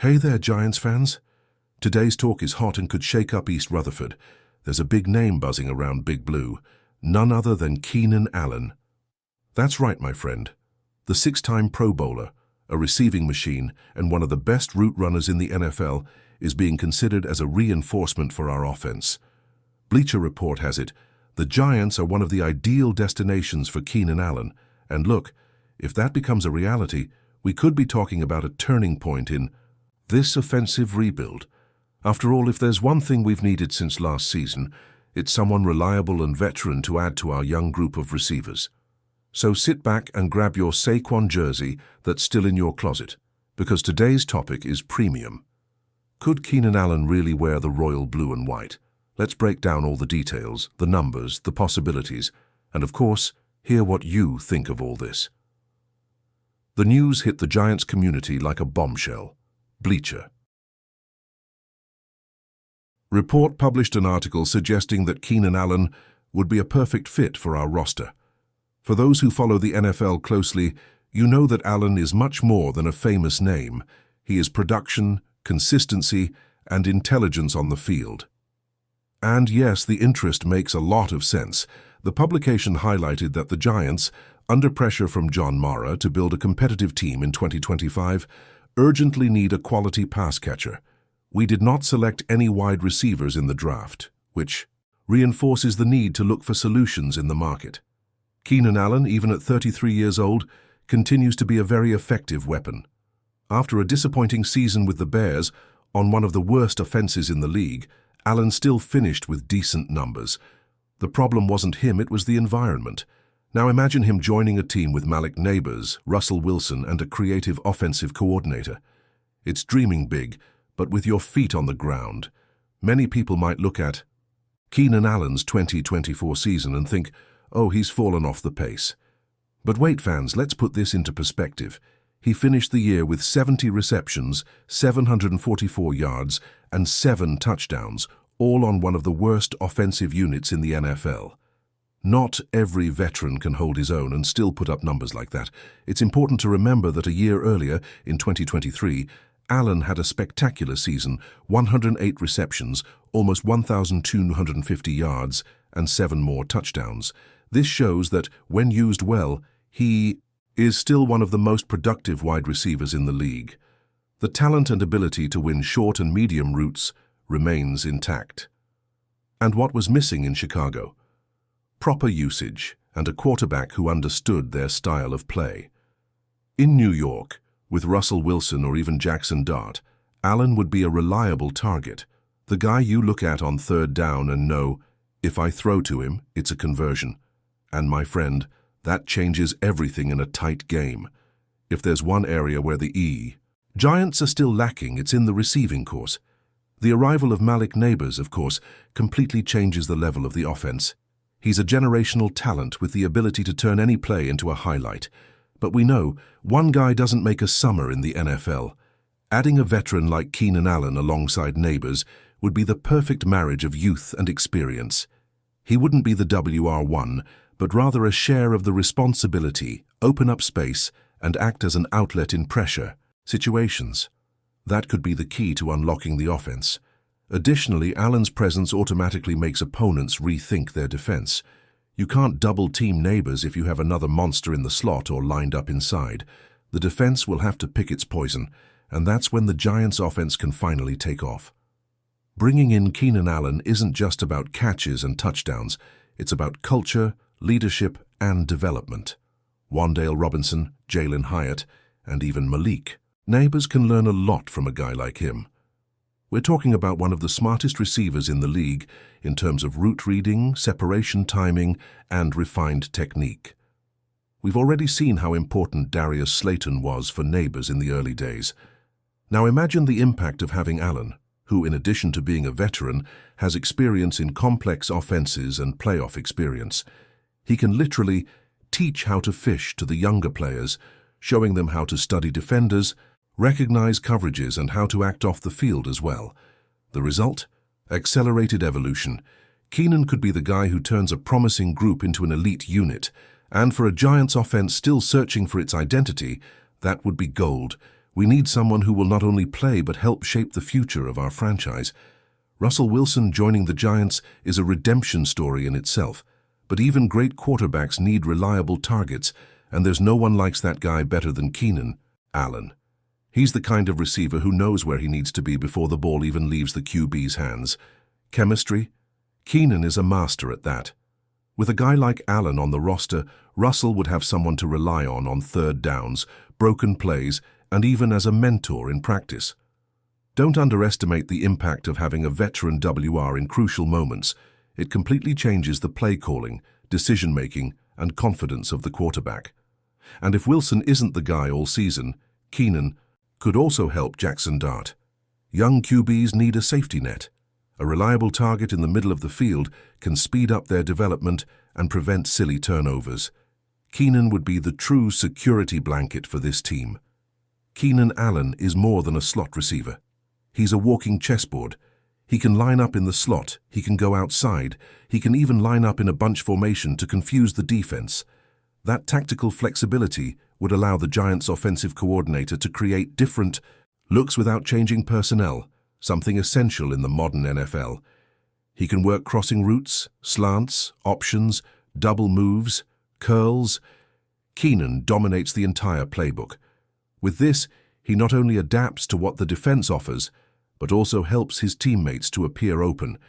Hey there, Giants fans. Today's talk is hot and could shake up East Rutherford. There's a big name buzzing around Big Blue, none other than Keenan Allen. That's right, my friend. The six-time Pro Bowler, a receiving machine, and one of the best route runners in the NFL, is being considered as a reinforcement for our offense. Bleacher Report has it, the Giants are one of the ideal destinations for Keenan Allen. And look, if that becomes a reality, we could be talking about a turning point in this offensive rebuild. After all, if there's one thing we've needed since last season, it's someone reliable and veteran to add to our young group of receivers. So sit back and grab your Saquon jersey that's still in your closet, because today's topic is premium. Could Keenan Allen really wear the royal blue and white? Let's break down all the details, the numbers, the possibilities, and of course, hear what you think of all this. The news hit the Giants community like a bombshell. Bleacher Report published an article suggesting that Keenan Allen would be a perfect fit for our roster. For those who follow the NFL closely, you know that Allen is much more than a famous name. He is production, consistency, and intelligence on the field. And yes, the interest makes a lot of sense. The publication highlighted that the Giants, under pressure from John Mara to build a competitive team in 2025, urgently need a quality pass catcher. We did not select any wide receivers in the draft, which reinforces the need to look for solutions in the market. Keenan Allen, even at 33 years old, continues to be a very effective weapon. After a disappointing season with the Bears, on one of the worst offenses in the league, Allen still finished with decent numbers. The problem wasn't him, it was the environment. Now imagine him joining a team with Malik Neighbors, Russell Wilson, and a creative offensive coordinator. It's dreaming big, but with your feet on the ground. Many people might look at Keenan Allen's 2024 season and think, oh, he's fallen off the pace. But wait, fans, let's put this into perspective. He finished the year with 70 receptions, 744 yards, and 7 touchdowns, all on one of the worst offensive units in the NFL. Not every veteran can hold his own and still put up numbers like that. It's important to remember that a year earlier, in 2023, Allen had a spectacular season, 108 receptions, almost 1,250 yards, and 7 more touchdowns. This shows that, when used well, he is still one of the most productive wide receivers in the league. The talent and ability to win short and medium routes remains intact. And what was missing in Chicago? Proper usage and a quarterback who understood their style of play. In New York, with Russell Wilson or even Jackson Dart, Allen would be a reliable target, the guy you look at on third down and know, if I throw to him, it's a conversion. And my friend, that changes everything in a tight game. If there's one area where the Giants are still lacking, it's in the receiving course. The arrival of Malik Neighbors, of course, completely changes the level of the offense. He's a generational talent with the ability to turn any play into a highlight. But we know, one guy doesn't make a summer in the NFL. Adding a veteran like Keenan Allen alongside Neighbors would be the perfect marriage of youth and experience. He wouldn't be the WR1, but rather a share of the responsibility, open up space, and act as an outlet in pressure situations. That could be the key to unlocking the offense. Additionally, Allen's presence automatically makes opponents rethink their defense. You can't double-team Neighbors if you have another monster in the slot or lined up inside. The defense will have to pick its poison, and that's when the Giants' offense can finally take off. Bringing in Keenan Allen isn't just about catches and touchdowns. It's about culture, leadership, and development. Wan'Dale Robinson, Jalen Hyatt, and even Malik Neighbors can learn a lot from a guy like him. We're talking about one of the smartest receivers in the league in terms of route reading, separation timing, and refined technique. We've already seen how important Darius Slayton was for Neighbors in the early days. Now imagine the impact of having Allen, who, in addition to being a veteran, has experience in complex offenses and playoff experience. He can literally teach how to fish to the younger players, showing them how to study defenders, recognize coverages, and how to act off the field as well. The result? Accelerated evolution. Keenan could be the guy who turns a promising group into an elite unit, and for a Giants offense still searching for its identity, that would be gold. We need someone who will not only play but help shape the future of our franchise. Russell Wilson joining the Giants is a redemption story in itself, but even great quarterbacks need reliable targets, and there's no one likes that guy better than Keenan Allen. He's the kind of receiver who knows where he needs to be before the ball even leaves the QB's hands. Chemistry? Keenan is a master at that. With a guy like Allen on the roster, Russell would have someone to rely on third downs, broken plays, and even as a mentor in practice. Don't underestimate the impact of having a veteran WR in crucial moments. It completely changes the play calling, decision-making, and confidence of the quarterback. And if Wilson isn't the guy all season, Keenan could also help Jackson Dart. Young QBs need a safety net. A reliable target in the middle of the field can speed up their development and prevent silly turnovers. Keenan would be the true security blanket for this team. Keenan Allen is more than a slot receiver. He's a walking chessboard. He can line up in the slot, he can go outside, he can even line up in a bunch formation to confuse the defense. That tactical flexibility would allow the Giants' offensive coordinator to create different looks without changing personnel, something essential in the modern NFL. He can work crossing routes, slants, options, double moves, curls. Keenan dominates the entire playbook. With this, he not only adapts to what the defense offers, but also helps his teammates to appear open.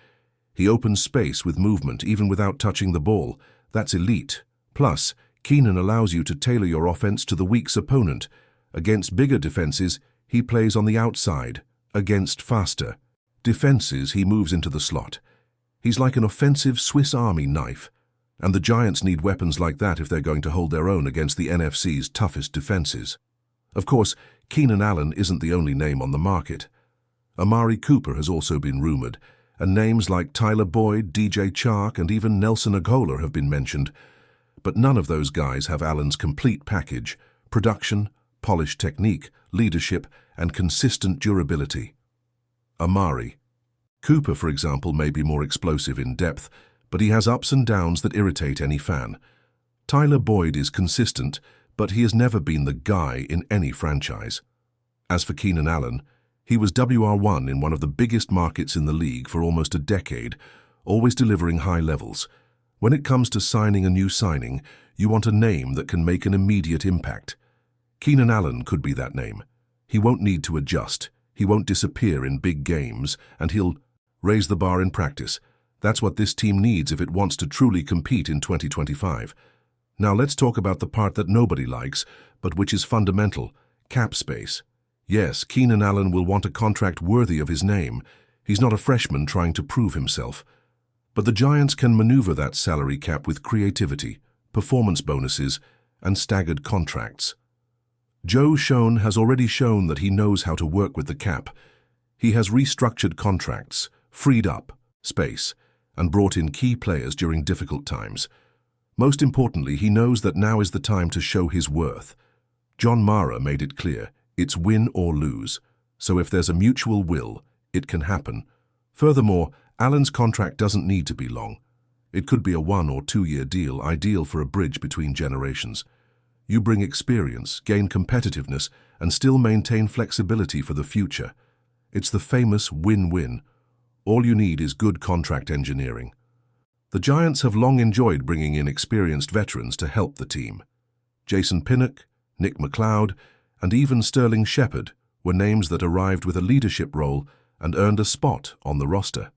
He opens space with movement even without touching the ball. That's elite. Plus, Keenan allows you to tailor your offense to the weak opponent. Against bigger defenses, he plays on the outside. Against faster defenses, he moves into the slot. He's like an offensive Swiss Army knife, and the Giants need weapons like that if they're going to hold their own against the NFC's toughest defenses. Of course, Keenan Allen isn't the only name on the market. Amari Cooper has also been rumored, and names like Tyler Boyd, DJ Chark, and even Nelson Agholor have been mentioned. But none of those guys have Allen's complete package: production, polished technique, leadership, and consistent durability. Amari Cooper, for example, may be more explosive in depth, but he has ups and downs that irritate any fan. Tyler Boyd is consistent, but he has never been the guy in any franchise. As for Keenan Allen, he was WR1 in one of the biggest markets in the league for almost a decade, always delivering high levels. When it comes to signing a new signing, you want a name that can make an immediate impact. Keenan Allen could be that name. He won't need to adjust, he won't disappear in big games, and he'll raise the bar in practice. That's what this team needs if it wants to truly compete in 2025. Now let's talk about the part that nobody likes, but which is fundamental: cap space. Yes, Keenan Allen will want a contract worthy of his name. He's not a freshman trying to prove himself. But the Giants can maneuver that salary cap with creativity, performance bonuses, and staggered contracts. Joe Schoen has already shown that he knows how to work with the cap. He has restructured contracts, freed up space, and brought in key players during difficult times. Most importantly, he knows that now is the time to show his worth. John Mara made it clear: it's win or lose. So if there's a mutual will, it can happen. Furthermore, Allen's contract doesn't need to be long. It could be a 1 or 2 year deal, ideal for a bridge between generations. You bring experience, gain competitiveness, and still maintain flexibility for the future. It's the famous win-win. All you need is good contract engineering. The Giants have long enjoyed bringing in experienced veterans to help the team. Jason Pinnock, Nick McLeod, and even Sterling Shepard were names that arrived with a leadership role and earned a spot on the roster.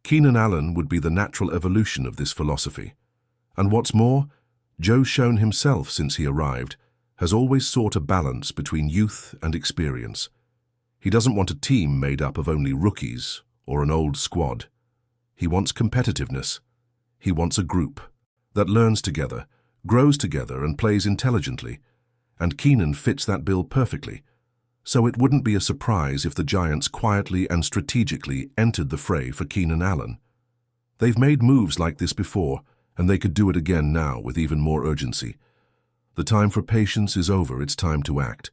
Keenan Allen would be the natural evolution of this philosophy. And what's more, Joe Schoen himself, since he arrived, has always sought a balance between youth and experience. He doesn't want a team made up of only rookies or an old squad. He wants competitiveness. He wants a group that learns together, grows together, and plays intelligently. And Keenan fits that bill perfectly. So it wouldn't be a surprise if the Giants quietly and strategically entered the fray for Keenan Allen. They've made moves like this before, and they could do it again now with even more urgency. The time for patience is over, it's time to act.